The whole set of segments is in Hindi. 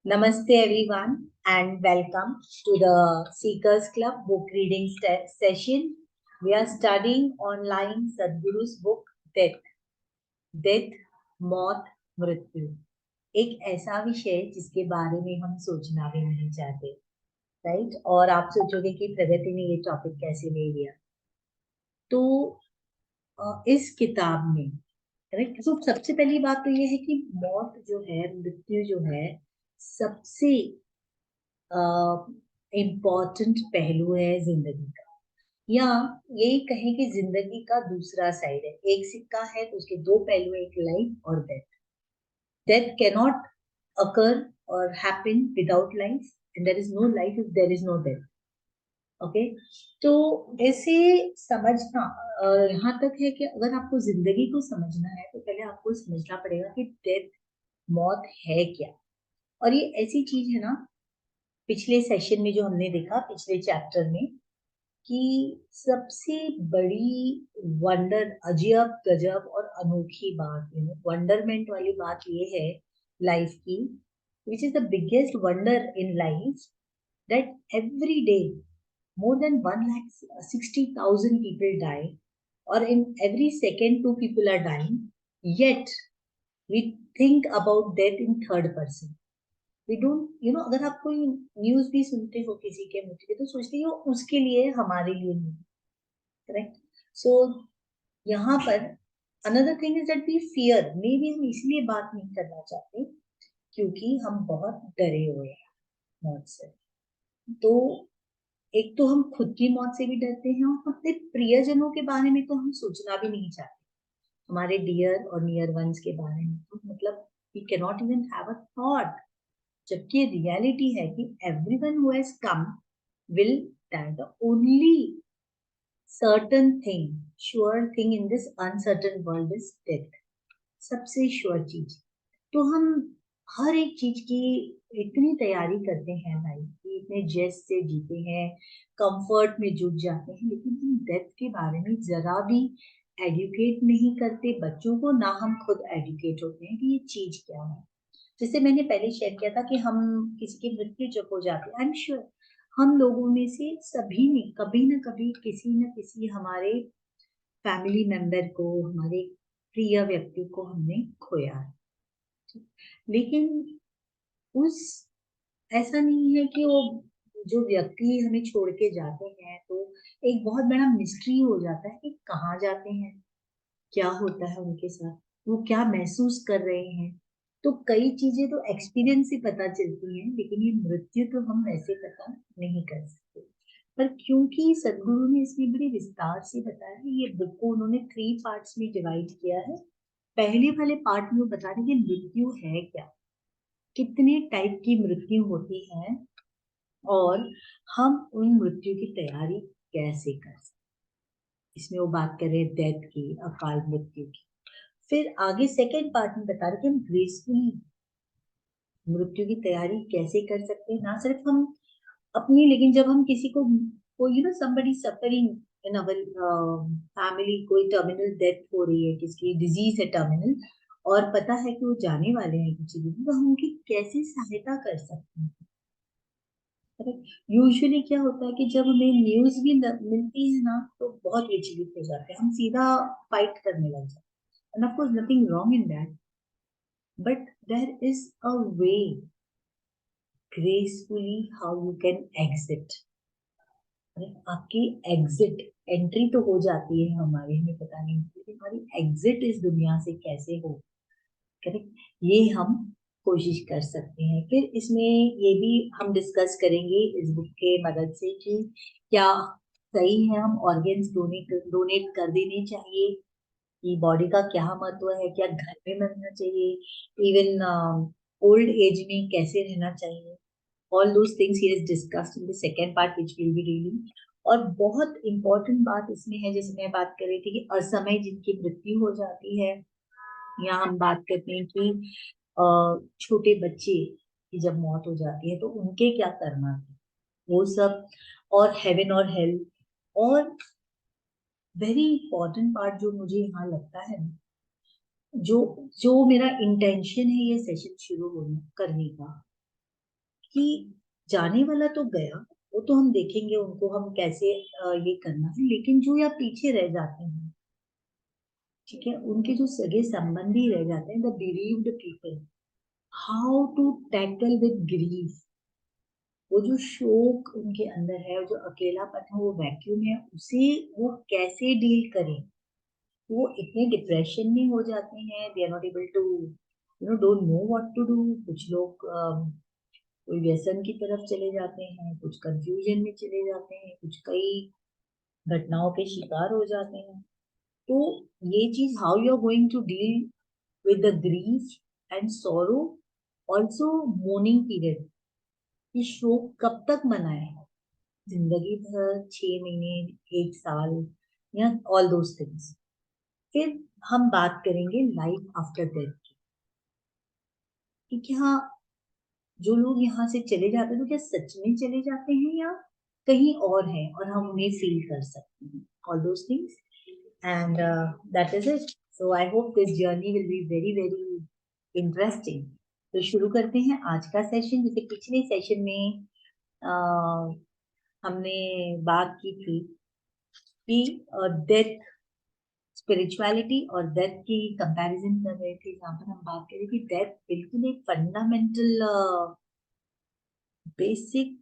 Namaste everyone and welcome to the Seekers Club book reading session. We are studying online Sadhguru's book Death, Death, मौत, मृत्यु। एक ऐसा विषय जिसके बारे में हम सोचना भी नहीं चाहते, राइट? और आप सोचोगे कि प्रगति ने ये टॉपिक कैसे ले लिया। तो इस किताब में, राइट, तो सबसे पहली बात तो ये है कि मौत जो है, मृत्यु जो है, सबसे इम्पोर्टेंट पहलू है जिंदगी का, या यही कहें कि जिंदगी का दूसरा साइड है। एक सिक्का है तो उसके दो पहलू हैं, एक लाइफ और डेथ। डेथ कैनॉट अकर और happen without life, and there is no life if there is no death. Okay, तो ऐसे समझना यहाँ तक है कि अगर आपको जिंदगी को समझना है तो पहले आपको समझना पड़ेगा कि डेथ, मौत है क्या। और ये ऐसी चीज है ना, पिछले सेशन में जो हमने देखा, पिछले चैप्टर में, कि सबसे बड़ी वंडर, अजब गजब और अनोखी बात, वंडरमेंट वाली बात ये है लाइफ की, which is the biggest wonder in life, that every day more than 1,60,000 people die, or in every second 2 people are dying, yet we think about death in third person. We don't, अगर आप कोई न्यूज भी सुनते हो किसी के मृत्यु की, तो सोचते हो उसके लिए, हमारे लिए नहीं। करेक्ट? सो यहाँ पर another thing is that we fear, maybe हम इसलिए बात नहीं करना चाहते क्योंकि हम बहुत डरे हुए हैं मौत से। तो एक तो हम खुद की मौत से भी डरते हैं, और अपने प्रियजनों के बारे में तो हम सोचना भी नहीं चाहते, हमारे डियर और नियर वंस के बारे में तो मतलब we can not even have a thought. जबकि रियलिटी है कि everyone who has come will die. The only certain thing, sure thing in this uncertain world is death. सबसे श्योर चीज। तो हम हर एक चीज की इतनी तैयारी करते हैं लाइफ की, इतने जेस्ट से जीते हैं, कंफर्ट में जुट जाते हैं, लेकिन हम डेथ के बारे में जरा भी एडुकेट नहीं करते बच्चों को, ना हम खुद एडुकेट होते हैं कि ये चीज क्या है। जैसे मैंने पहले शेयर किया था कि हम किसी की मृत्यु जब हो जाती है, आई एम श्योर हम लोगों में से सभी ने कभी ना कभी किसी न किसी हमारे फैमिली मेंबर को, हमारे प्रिय व्यक्ति को हमने खोया है। लेकिन उस ऐसा नहीं है कि वो जो व्यक्ति हमें छोड़ के जाते हैं तो एक बहुत बड़ा मिस्ट्री हो जाता है कि कहाँ जाते हैं, क्या होता है उनके साथ, वो क्या महसूस कर रहे हैं। तो कई चीजें तो एक्सपीरियंस से पता चलती हैं, लेकिन ये मृत्यु तो हम ऐसे पता नहीं कर सकते। पर क्योंकि सदगुरु ने इसमें बड़े विस्तार से बताया है, ये बुक को उन्होंने 3 पार्ट्स में डिवाइड किया है। पहले वाले पार्ट में वो बता रहे हैं कि मृत्यु है क्या, कितने टाइप की मृत्यु होती है, और हम उन मृत्यु की तैयारी कैसे कर सकते। इसमें वो बात कर रहे हैं डेथ की, अकाल मृत्यु की। फिर आगे सेकेंड पार्ट में बता रहे कि हम ग्रेसफुली मृत्यु की तैयारी कैसे कर सकते हैं, ना सिर्फ हम अपनी, लेकिन जब हम किसी को, somebody suffering in our family, कोई टर्मिनल डेथ हो रही है, किसकी डिजीज है टर्मिनल, और पता है कि वो जाने वाले हैं किसी दिन, तो हम उनकी कैसे सहायता कर सकते हैं। यूजुअली क्या होता है कि जब हमें न्यूज भी मिलती है ना, तो बहुत विचलित हो जाते हैं, हम सीधा फाइट करने लग जाते हैं। And of course nothing wrong in that, but there is a way gracefully how you can exit। आपकी एग्जिट, एंट्री तो हो जाती है हमारी, हमें पता नहीं, लेकिन हमारी एग्जिट इस दुनिया से कैसे हो, करेक्ट, ये हम कोशिश कर सकते हैं। फिर इसमें ये भी हम डिस्कस करेंगे इस बुक के मदद से कि क्या सही है हम ऑर्गेन्स डोनेट कर देने चाहिए, कि बॉडी का क्या महत्व है, क्या घर में मरना चाहिए, इवन ओल्ड एज में कैसे रहना चाहिए। All those things he is discussed in the second part which will be reading. और बहुत इंपॉर्टेंट बात इसमें है, जैसे मैं बात कर रही थी कि असमय जिनकी मृत्यु हो जाती है, यहाँ हम बात करते हैं कि छोटे बच्चे की जब मौत हो जाती है तो उनके क्या करना है, वो सब, और हेवन और हेल। और वेरी इंपॉर्टेंट पार्ट जो मुझे यहाँ लगता है, जो जो मेरा इंटेंशन है ये सेशन शुरू होने करने का, कि जाने वाला तो गया, वो तो हम देखेंगे उनको हम कैसे ये करना है, लेकिन जो या पीछे रह जाते हैं, ठीक है, उनके जो सगे संबंधी रह जाते हैं, the bereaved people, how to tackle with grief, वो जो शोक उनके अंदर है, जो अकेलापन है, वो वैक्यूम है, उसे वो कैसे डील करें। वो इतने डिप्रेशन में हो जाते हैं, they are not able to don't know what to do. कुछ लोग कोई व्यसन की तरफ चले जाते हैं, कुछ कंफ्यूजन में चले जाते हैं, कुछ कई घटनाओं के शिकार हो जाते हैं। तो ये चीज, how you are going to deal with the grief and sorrow, also mourning period, ये शोक कब तक मनाए, जिंदगी भर, 6 महीने, 1 साल, या ऑल दोज थिंग्स। फिर हम बात करेंगे लाइफ आफ्टर डेथ की, कि क्या जो लोग यहाँ से चले जाते हैं तो क्या सच में चले जाते हैं या कहीं और है और हम उन्हें फील कर सकते हैं, all those things. And that is it. So I hope this journey will be very very interesting. तो शुरू करते हैं आज का सेशन। जैसे पिछले सेशन में हमने बात की थी कि डेथ, स्पिरिचुअलिटी और डेथ की कंपैरिजन कर रहे थे, जहाँ पर हम बात करें कि डेथ बिल्कुल एक फंडामेंटल, बेसिक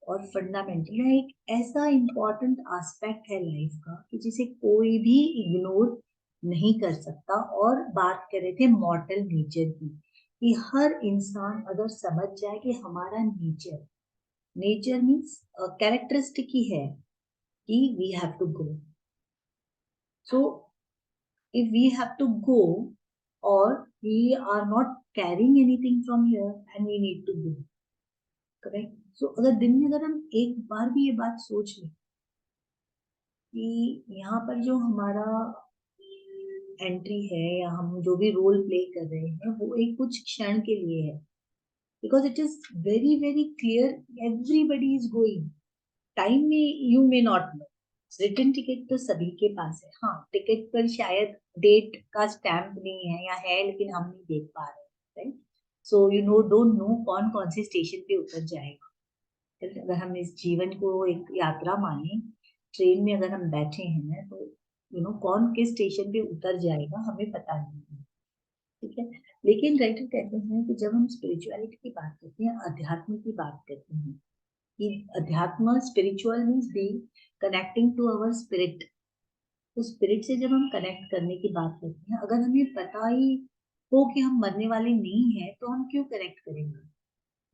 और फंडामेंटल है, एक ऐसा इम्पोर्टेंट एस्पेक्ट है लाइफ का कि जिसे कोई भी इग्नोर नहीं कर सकता। और बात कर रहे थे मॉर्टल नेचर की, कि हर इंसान अगर समझ जाए कि हमारा नेचर, नेचर मीन्स कैरेक्टरिस्टिक ही है कि we have to go. So if we have to go, or we are not carrying anything from here and we need to go, correct? So अगर दिन में अगर हम एक बार भी ये बात सोच लें कि यहाँ पर जो हमारा एंट्री है या हम जो भी रोल प्ले कर रहे हैं वो एक कुछ क्षण के लिए है, because it is very very clear, everybody is going. Time में you may not know, return ticket तो सभी के पास है, हाँ टिकट पर शायद डेट का स्टैंप नहीं है या है लेकिन हम नहीं देख पा रहे, right? So you know don't know कौन कौन से स्टेशन पे उतर जाएगा। अगर हम इस जीवन को एक यात्रा माने, ट्रेन में अगर हम बैठे हैं तो कौन किस स्टेशन पे उतर जाएगा हमें पता नहीं है, ठीक है। लेकिन राइटर कहते हैं कि जब हम स्पिरिचुअलिटी की बात करते हैं, अध्यात्म की बात करते हैं, कि अध्यात्म, spiritual means being connecting to our spirit. तो स्पिरिट से जब हम कनेक्ट करने की बात करते हैं, अगर हमें पता ही हो कि हम मरने वाले नहीं हैं तो हम क्यों कनेक्ट करेंगे?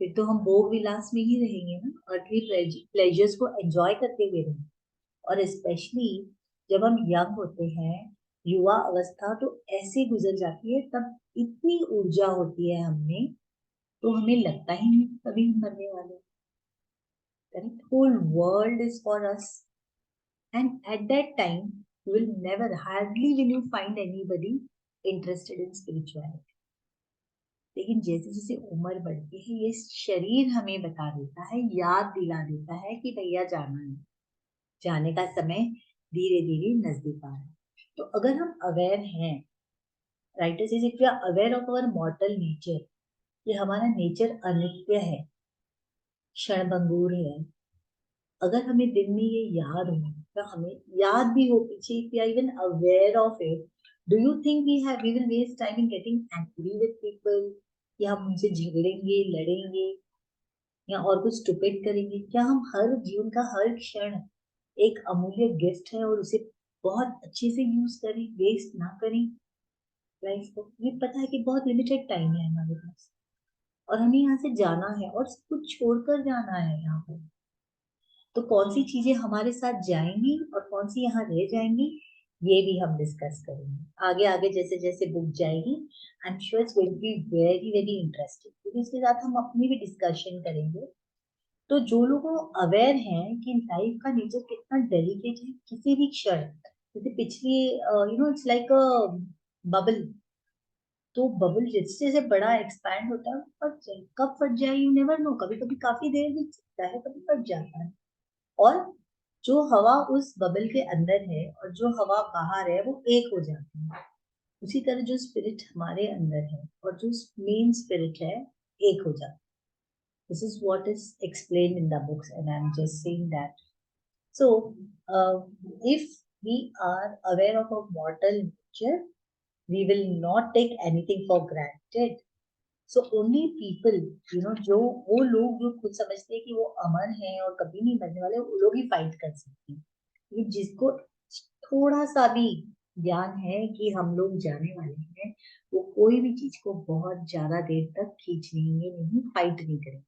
फिर तो हम भोग विलास में ही रहेंगे ना, अर्थली प्लेजर्स को एंजॉय करते हुए रहेंगे। और स्पेशली जब हम यंग होते हैं, युवा अवस्था तो ऐसे गुजर जाती है, तब इतनी ऊर्जा होती है हमें, तो हमें लगता ही नहीं कभी हम मरने वाले। Correct, whole world is for us, and at that time you will never, hardly will you find anybody interested in spirituality। लेकिन जैसे जैसे उम्र बढ़ती है, ये शरीर हमें बता देता है, याद दिला देता है कि भैया जाना है, जाने का समय धीरे धीरे नजदीक आ रहा है। तो अगर हम अवेयर हैं, writer says if we are aware of our mortal nature, कि हमारा नेचर अनित्य है, क्षणभंगुर है, अगर हमें दिन में ये याद हो, तो हमें याद भी हो पीछे, if we are even aware of it, do you think we will waste time in getting angry with people, कि हम उनसे झगड़ेंगे, लड़ेंगे या और कुछ स्टूपिड करेंगे? क्या हम हर जीवन का हर क्षण एक अमूल्य गिफ्ट है और उसे बहुत अच्छे से यूज करें, वेस्ट ना करें लाइफ को? ये पता है कि बहुत लिमिटेड टाइम है हमारे पास और हमें यहाँ से जाना है और सब कुछ छोड़कर जाना है यहाँ पर। तो कौन सी चीजें हमारे साथ जाएंगी और कौन सी यहाँ रह जाएंगी, ये भी हम डिस्कस करेंगे आगे आगे, जैसे जैसे बुक जाएगी। I am sure it's going to be very very interesting, क्योंकि इसके साथ हम अपनी भी डिस्कशन करेंगे। तो जो लोग अवेयर हैं कि लाइफ का नेचर कितना डेलिकेट है, किसी भी क्षण, जैसे पिछली इट्स लाइक अ बबल, तो बबल जैसे जैसे बड़ा एक्सपैंड होता है फट जाए, कब फट जाए यू नेवर नो, कभी कभी काफी देर भी चलता है, कभी फट जाता है। और जो हवा उस बबल के अंदर है और जो हवा बाहर है वो एक हो जाती है। उसी तरह जो स्पिरिट हमारे अंदर है और जो मेन स्पिरिट है, एक हो जाता है। This is what is explained in the books, and I'm just saying that. So, if we are aware of a mortal nature, we will not take anything for granted. So only people, जो वो लोग जो खुद समझते हैं कि वो अमर हैं और कभी नहीं मरने वाले, वो लोग ही फाइट कर सकते हैं। ये जिसको थोड़ा सा भी ज्ञान है कि हम लोग जाने वाले हैं, वो कोई भी चीज को बहुत ज्यादा देर तक खींच नहीं, फाइट नहीं करें,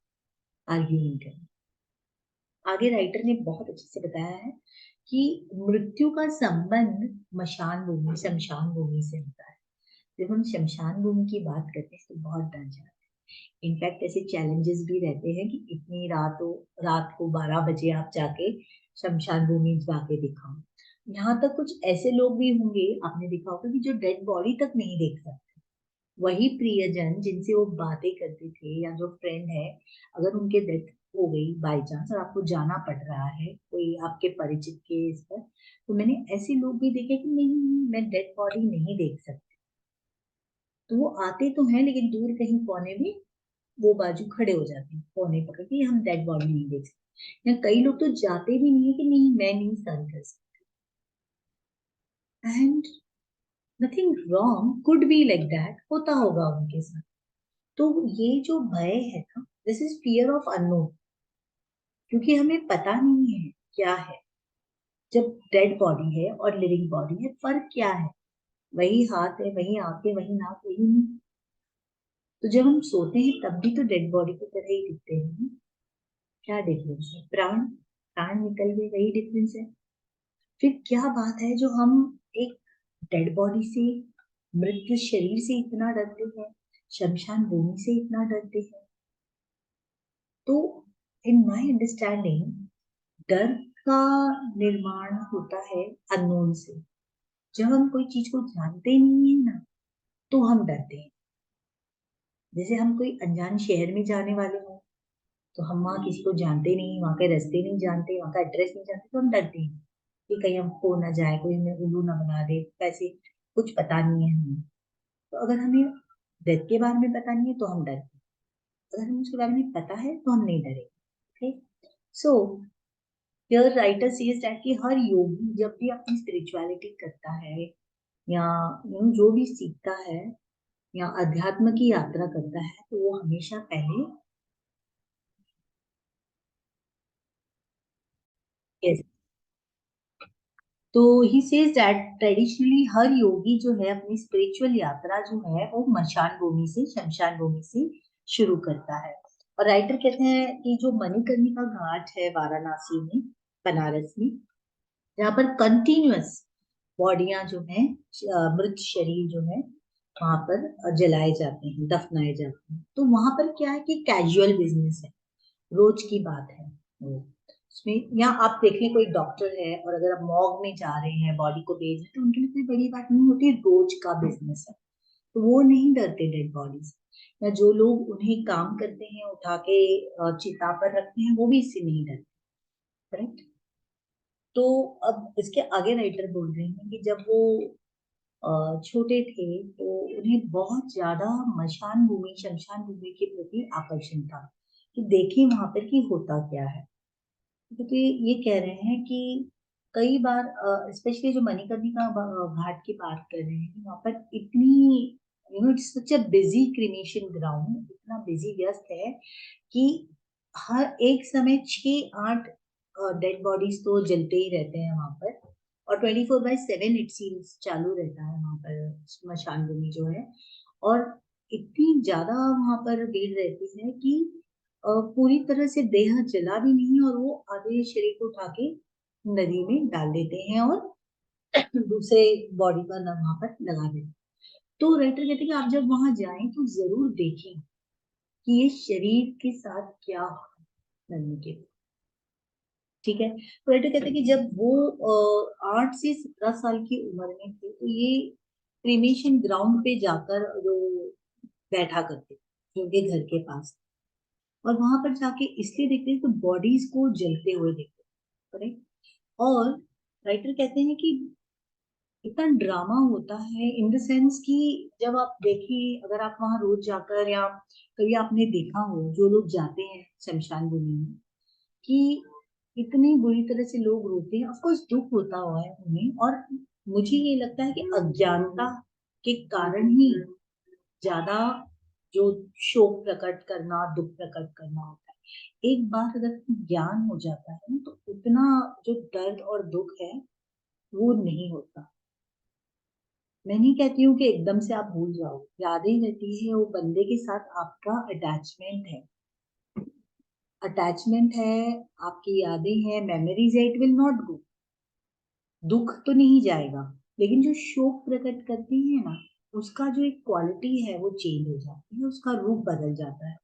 आर्ग्यू नहीं करें। आगे राइटर ने बहुत अच्छे से बताया है कि मृत्यु का संबंध मशान भूमि, शमशान भूमि से होता है। जब हम शमशान भूमि की बात करते हैं तो बहुत डर जाते हैं। इनफैक्ट ऐसे चैलेंजेस भी रहते हैं कि इतनी रात को 12 बजे आप जाके शमशान भूमि जाके दिखाओ। यहाँ तक कुछ ऐसे लोग भी होंगे, आपने देखा होगा, कि जो डेड बॉडी तक नहीं देख सकते। वही प्रियजन जिनसे वो बातें करते थे या जो फ्रेंड है, अगर उनके डेथ हो गई बाय चांस और आपको जाना पड़ रहा है कोई आपके परिचित के इस पर, तो मैंने ऐसे लोग भी देखे कि नहीं, मैं डेड बॉडी नहीं देख सकती। तो वो आते तो हैं लेकिन दूर कहीं कोने में वो बाजू खड़े हो जाते हैं, कोने पकड़ के, हम डेड बॉडी नहीं देख सकते। या कई लोग तो जाते भी नहीं है कि नहीं, मैं नहीं सहन कर सकती। And nothing wrong, could be like that, होता होगा उनके साथ। तो ये जो भय है ना, this is fear of unknown, क्योंकि हमें पता नहीं है क्या है। जब डेड बॉडी है और लिविंग बॉडी है, फर्क क्या है? वही हाथ है, वही आंखें, वही नाक, वही मुंह। तो जब हम सोते हैं तब भी तो डेड बॉडी की तरह ही दिखते हैं। क्या डिफरेंस है? प्राण, प्राण निकल गए, वही डिफरेंस है। फिर क्या बात है जो हम एक डेड बॉडी से, मृत्यु शरीर से इतना डरते हैं, शमशान भूमि से इतना डरते हैं? तो इन माय अंडरस्टैंडिंग, डर का निर्माण होता है अननोन से। जब हम कोई चीज को जानते नहीं है ना, तो हम डरते हैं। जैसे हम कोई अनजान शहर में जाने वाले हों, तो हम वहाँ किसी को जानते नहीं, वहाँ के रास्ते नहीं जानते, वहाँ का एड्रेस नहीं जानते, तो हम डरते हैं कि कहीं हम खो ना जाए, कोई हमें उल्लू ना बना दे, वैसे कुछ पता नहीं है हमें। तो अगर हमें डेथ के बारे में पता नहीं है तो हम डरते हैं। अगर हमें उसके बारे में पता है तो हम नहीं डरेंगे। Okay, so here writer says that कि हर योगी जब भी अपनी स्पिरिचुअलिटी करता है या जो भी सीखता है या अध्यात्म की यात्रा करता है, तो वो हमेशा पहले, yes, तो ही सेज दैट ट्रेडिशनली हर योगी जो है अपनी स्पिरिचुअल यात्रा जो है वो मशान भूमि से, शमशान भूमि से शुरू करता है। और राइटर कहते हैं कि जो मणिकर्णिका घाट है वाराणसी में, बनारस में, जहाँ पर कंटिन्यूअस बॉडियां जो है, मृत शरीर जो है वहां पर जलाए जाते हैं, दफनाए जाते हैं। तो वहां पर क्या है कि कैजुअल बिजनेस है, रोज की बात है वो। उसमें यहाँ आप देख लें, कोई डॉक्टर है और अगर आप मॉर्ग में जा रहे हैं बॉडी को भेज रहे हैं, तो उनके लिए कोई बड़ी बात नहीं होती, रोज का बिजनेस है। तो वो नहीं डरते डेड बॉडी से। या जो लोग उन्हें काम करते हैं, उठा के चिता पर रखते हैं, वो भी इससे नहीं डरते। करेक्ट। तो अब इसके आगे राइटर बोल रहे हैं कि जब वो छोटे थे तो उन्हें बहुत ज्यादा मशान भूमि, शमशान भूमि के प्रति आकर्षण था, कि देखें वहां पर कि होता क्या है। क्योंकि ये कह रहे हैं कि कई बार, स्पेशली जो मणिकर्णिका घाट की बात कर रहे हैं, वहां पर इतनी, it's such a busy cremation ground, इतना बिजी व्यस्त है कि हर एक समय 6-8 डेड बॉडीज तो जलते ही रहते हैं वहां पर। और 24/7 इट सीन्स चालू रहता है वहां पर स्मशान भूमि जो है। और इतनी ज्यादा वहां पर भीड़ रहती है कि पूरी तरह से देह जला भी नहीं, और वो आधे शरीर को उठा के नदी में डाल देते हैं और दूसरे बॉडी का ना वहां पर लगा देते हैं। तो राइटर कहते हैं कि आप जब वहां जाएं तो जरूर देखें कि ये शरीर के साथ क्या हो नदी के। ठीक है, तो राइटर कहते हैं कि जब वो 8 से 17 साल की उम्र में थे, तो ये क्रीमेशन ग्राउंड पे जाकर जो बैठा करते थे उनके घर के पास, और वहां पर जाके इसलिए देखते हैं तो बॉडीज को जलते हुए देखते हैं। करेक्ट। और राइटर कहते हैं कि इतना ड्रामा होता है इन द सेंस कि जब आप देखिए, अगर आप वहां रोज जाकर या कभी आपने देखा हो जो लोग जाते हैं शमशान भूमि में, कि इतनी बुरी तरह से लोग रोते हैं। ऑफकोर्स दुख होता हुआ है उन्हें, और मुझे ये लगता है कि अज्ञानता के कारण ही ज्यादा जो शोक प्रकट करना, दुख प्रकट करना होता है। एक बार अगर ज्ञान हो जाता है ना, तो उतना जो दर्द और दुख है वो नहीं होता। मैं नहीं कहती हूँ कि एकदम से आप भूल जाओ, यादें रहती है, वो बंदे के साथ आपका अटैचमेंट है, अटैचमेंट है, आपकी यादें हैं, मेमोरीज है, इट विल नॉट गो। दुख तो नहीं जाएगा, लेकिन जो शोक प्रकट करती है ना, उसका जो एक क्वालिटी है वो चेंज हो जाती है, उसका रूप बदल जाता है।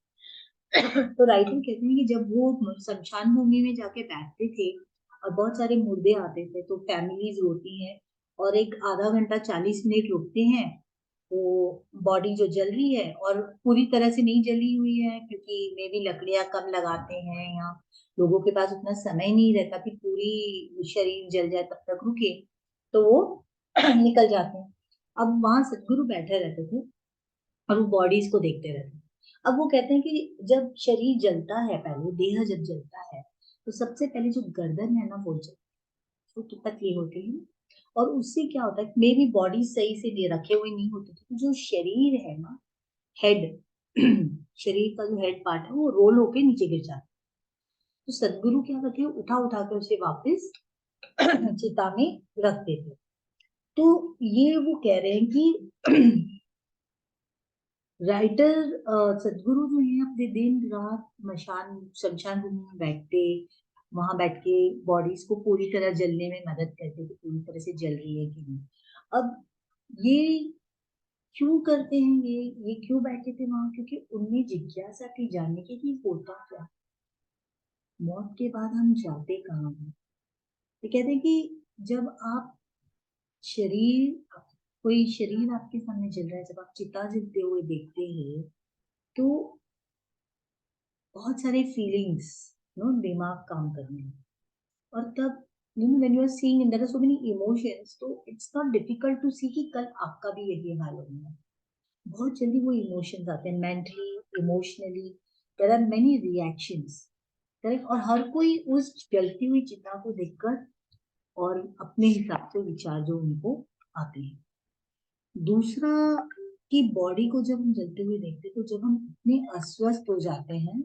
तो राइटर कहते हैं कि जब वो शमशान भूमि में जाके बैठते थे और बहुत सारे मुर्दे आते थे, तो फैमिलीज रोती हैं और एक आधा घंटा 40 मिनट रुकते हैं। वो बॉडी जो जल रही है, और पूरी तरह से नहीं जली हुई है, क्योंकि मे भी लकड़ियां कम लगाते हैं, या लोगों के पास उतना समय नहीं रहता कि पूरी शरीर जल जाए तब तक रुके, तो वो निकल जाते हैं। अब वहां सदगुरु बैठे रहते थे और वो बॉडीज को देखते रहते हैं। अब वो कहते हैं कि जब शरीर जलता है, पहले देह जब जलता है, तो सबसे पहले जो गर्दन है ना वो वो तो पतली होती है, और उससे क्या होता है, मे भी बॉडी सही से नहीं रखे हुए नहीं होते थे, तो जो शरीर है ना, हेड शरीर का जो हेड पार्ट है वो रोल होके नीचे गिर जाता है। तो सदगुरु क्या करते हैं, उठा उठा के उसे वापस चिता में रख देते हैं। तो ये वो कह रहे हैं कि राइटर सदगुरु जो है अपने दिन रात मशान शमशान भूमि में बैठते, वहां बैठ के बॉडीज को पूरी तरह जलने में मदद करते थे, पूरी तरह से जल रही है कि नहीं। अब ये क्यों करते हैं, ये क्यों बैठे थे वहां, क्योंकि उनमें जिज्ञासा थी जानने की कि होता क्या, मौत के बाद हम जाते कहाँ हैं। तो कहते हैं कि जब आप शरीर कोई शरीर आपके सामने जल रहा है, जब आप चिता जलते हुए देखते हैं, तो बहुत सारे फीलिंग्स नो दिमाग काम करने हैं। और तब when you are seeing and there are so many emotions, तो it's not difficult to see कि कल आपका भी यही हाल होगा। बहुत जल्दी वो इमोशंस आते हैं, mentally, emotionally, there are many reactions, correct. और हर कोई उस जलती हुई चिता को देखकर और अपने हिसाब से विचार जो उनको आते हैं। दूसरा, कि बॉडी को जब हम जलते हुए देखते हैं, तो जब हम इतने अस्वस्थ हो जाते हैं,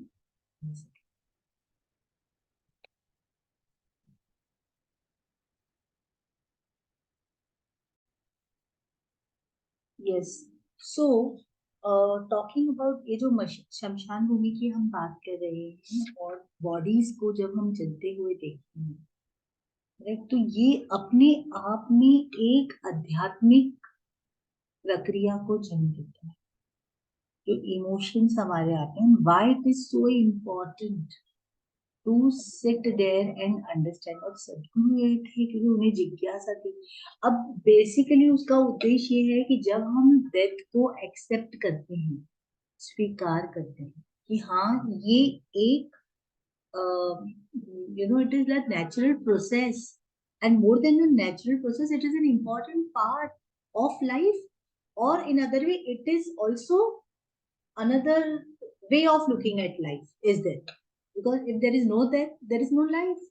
यस, सो टॉकिंग अबाउट ये जो शमशान भूमि की हम बात कर रहे हैं, और बॉडीज को जब हम जलते हुए देखते हैं, राइट, तो ये अपने आप में एक आध्यात्मिक प्रक्रिया को जन्म देता है। जो इमोशंस हमारे आते हैं, why it is so important to sit there and understand. और सदगुरु ये थे क्योंकि उन्हें जिज्ञासा थी। अब बेसिकली उसका उद्देश्य ये है कि जब हम डेथ को एक्सेप्ट करते हैं, स्वीकार करते हैं कि हाँ ये एक it is like natural process, and more than a natural process, it is an important part of life, or in other way it is also another way of looking at life is there, because if there is no death, there is no life.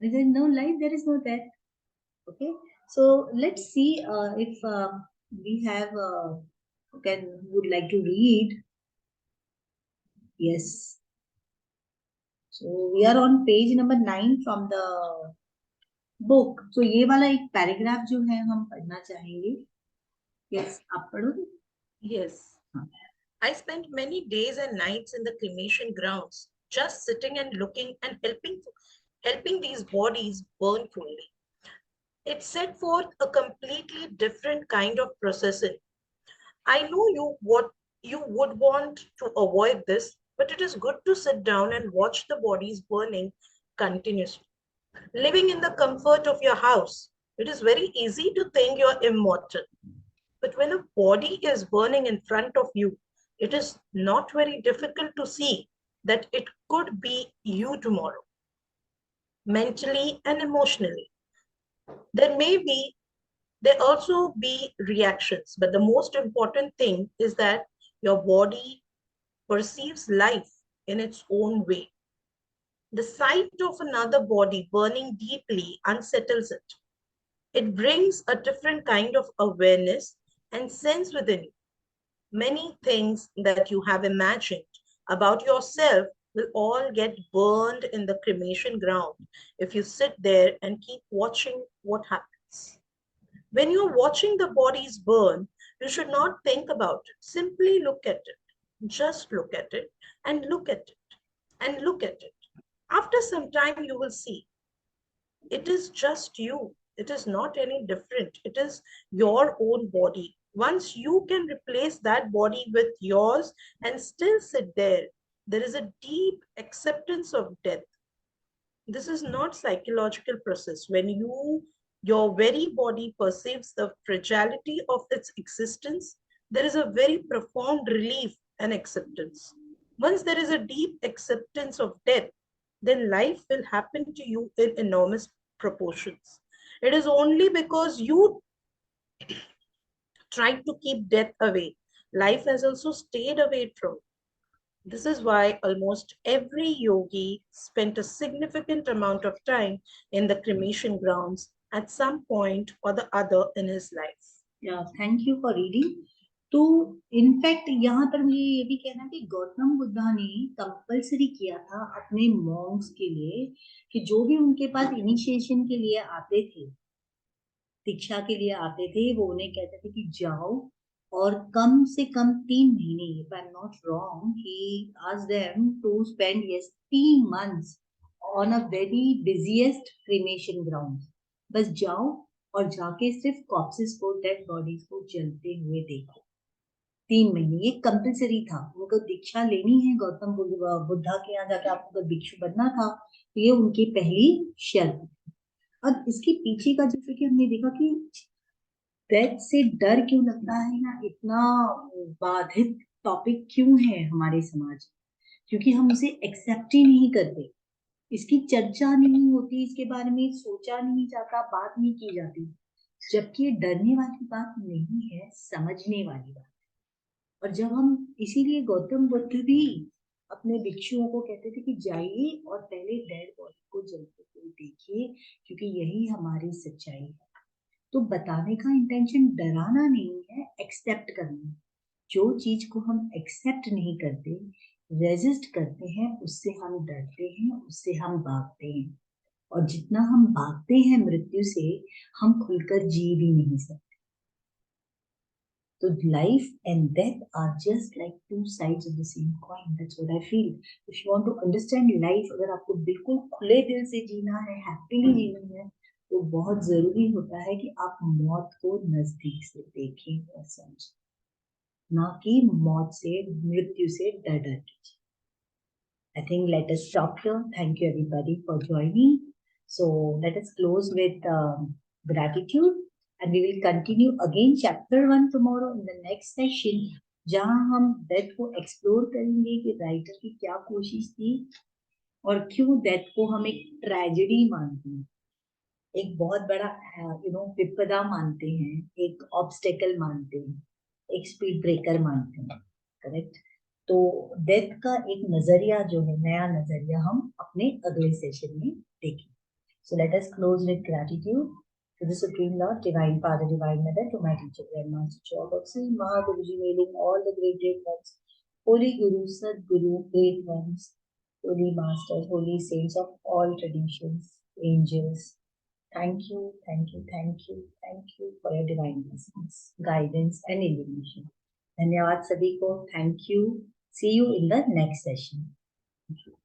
If there is no life, there is no death. Okay, so let's see if we have can would like to read. Yes, so we are on page number 9 from the book. So ये वाला एक पैराग्राफ जो है हम पढ़ना चाहेंगे। यस, आप पढ़ोगे? Yes. हाँ। I spent many days and nights in the cremation grounds, just sitting and looking and helping these bodies burn fully. It set forth a completely different kind of processing. I know you would want to avoid this, but it is good to sit down and watch the bodies burning continuously. Living in the comfort of your house, it is very easy to think you're immortal. But when a body is burning in front of you, it is not very difficult to see that it could be you tomorrow, mentally and emotionally. There may be There also be reactions, but the most important thing is that your body perceives life in its own way. The sight of another body burning deeply unsettles it. It brings a different kind of awareness and sense within you. Many things that you have imagined about yourself will all get burned in the cremation ground if you sit there and keep watching what happens. When you're watching the bodies burn, you should not think about it. Simply look at it. Just look at it and look at it and look at it. After some time, you will see it is just you. It is not any different. It is your own body. Once you can replace that body with yours and still sit there is a deep acceptance of death. This is not psychological process. When your very body perceives the fragility of its existence, there is a very profound relief and acceptance. Once there is a deep acceptance of death, then life will happen to you in enormous proportions. It is only because you tried to keep death away, life has also stayed away from you. This is why almost every yogi spent a significant amount of time in the cremation grounds at some point or the other in his life. Yeah, thank you for reading. तो इनफैक्ट यहाँ पर मुझे ये भी कहना है कि गौतम बुद्धा ने कंपलसरी किया था अपने मॉन्क्स के लिए कि जो भी उनके पास इनिशिएशन के लिए आते थे, दीक्षा के लिए आते थे, वो उन्हें कहते थे कि जाओ और कम से कम 3 महीने, if I am not wrong, he asked them to spend 3 months on a very busiest cremation ground. बस जाओ और जाके सिर्फ कॉप्सेस को, डेड बॉडीज को जलते हुए देखो. 3 महीने ये कंपलसरी था. उनको दीक्षा लेनी है गौतम बुद्धा के यहाँ जाके, आपको अगर भिक्षु बनना था तो ये उनकी पहली शर्त. अब इसके पीछे का जैसे कि हमने देखा कि डेथ से डर क्यों लगता है, या इतना बाधित टॉपिक क्यों है हमारे समाज में, क्योंकि हम उसे एक्सेप्ट ही नहीं करते. इसकी चर्चा नहीं होती, इसके बारे में सोचा नहीं जाता, बात नहीं की जाती. जबकि ये डरने वाली बात नहीं है, समझने वाली बात. और जब हम, इसीलिए गौतम बुद्ध भी अपने भिक्षुओं को कहते थे कि जाइए और पहले डेड बॉडी को जलते हुए देखिए, क्योंकि यही हमारी सच्चाई है. तो बताने का इंटेंशन डराना नहीं है, एक्सेप्ट करना. जो चीज को हम एक्सेप्ट नहीं करते, रेजिस्ट करते हैं, उससे हम डरते हैं, उससे हम भागते हैं. और जितना हम भागते हैं मृत्यु से, हम खुलकर जी भी नहीं सकते. So life and death are just like two sides of the same coin. That's what I feel. If you want to understand life, अगर आपको बिल्कुल खुले दिल से जीना है, हैप्पीली जीना है, तो बहुत जरूरी होता है कि आप मौत को नजदीक से देखें और समझें, ना कि मौत से, मृत्यु से डर डर के. I think let us stop here. Thank you everybody for joining. So let us close with gratitude. And we will continue again chapter 1 tomorrow in the next session, जहां हम डेथ को एक्सप्लोर करेंगे कि राइटर की क्या कोशिश थी और क्यों डेथ को हम एक ट्रेजेडी मानते हैं, एक बहुत बड़ा विपदा मानते हैं, एक ऑब्स्टेकल मानते हैं, एक स्पीड ब्रेकर मानते हैं. करेक्ट. तो डेथ का एक नजरिया जो है, नया नजरिया, हम अपने अगले सेशन में देखेंगे. So let us close with gratitude to the Supreme Lord, Divine Father, Divine Mother, to my teacher, Grandmaster Chaudhary, Mahaguruji, hailing all the great ones, Holy Guru, Sadguru, great ones, Holy Masters, Holy Saints of all traditions, angels. Thank you, thank you, thank you, thank you for your divine blessings, guidance and illumination. धन्यवाद सभी को. Thank you. See you in the next session.